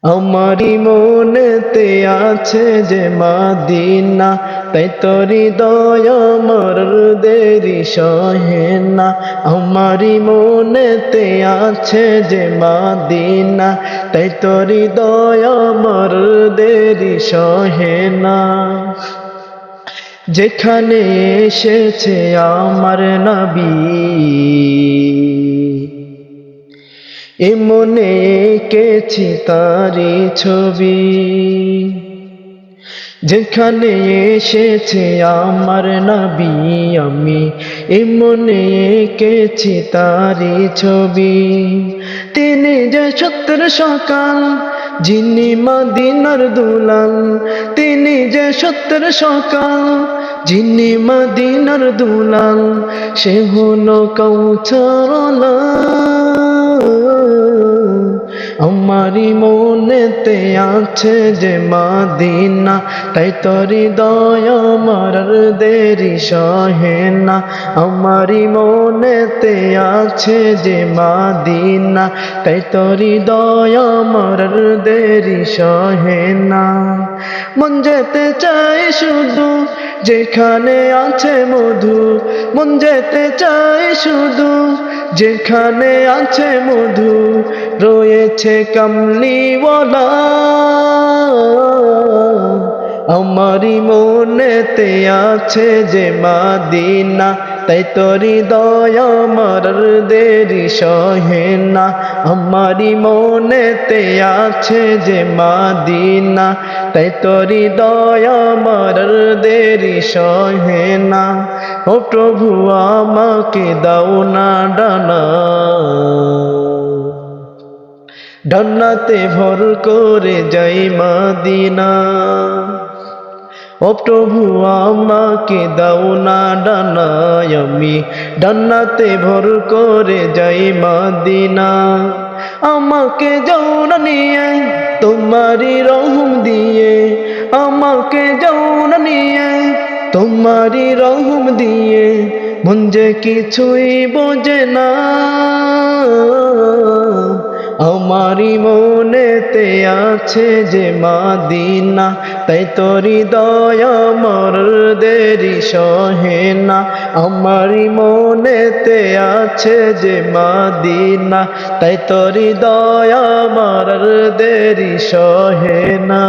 আমারি মনেতে আছে যে মদিনা, তাই তোর হৃদয় আমার দেরি সহে না। আমারি মনেতে আছে যে মদিনা, তাই তোর হৃদয় আমার দেরি সহে না। যেখানে এসেছে আমার নবী, এমনে এঁকেছি তারি ছবি। যেখানে এসেছে আমার নবী, আমি এমনে এঁকেছি তারি ছবি। তিনি যে সত্যের সকাল, যিনি মদিনার দুলাল। তিনি যে সত্যের সকাল, যিনি মদিনার দুলাল। সে হলো কাউছারওয়ালা। আমারি মনেতে আছে যে মদিনা, তাই তোর হৃদয় আমার দেরি সহে না। আমারি মনেতে আছে যে মদিনা, তাই তোর হৃদয় আমার দেরি সহে না। মন যেতে চায় শুধু যেখানে আছে মধু, মন যেতে চায় শুধু যেখানে আছে মধু, রয়েছে কামলিওয়ালা। আমারি মনেতে আছে যে মদিনা, তাই তোর হৃদয় আমার দেরি সহে না। আমারি মনেতে আছে যে মদিনা, তাই তোর হৃদয় আমার দেরি সহে না। ও প্রভু আমাকে দাও না ডানা, ডানাতে ভর করে যাই মদিনা। ও প্রভু আমাকে দাও না ডানা, আমি ডানাতে ভর করে যাই মদিনা। আমাকে যাও না নিয়ে তোমারি রহম দিয়ে, আমাকে যাও না নিয়ে তোমারি রহম দিয়ে। মন যে কিছুই বোঝে না, আমারি মনেতে আছে যে মদিনা, তাই তোর হৃদয় আমার দেরি সহে না। আমারি মনেতে আছে যে মদিনা, তাই তোর হৃদয় আমার দেরি সহে না।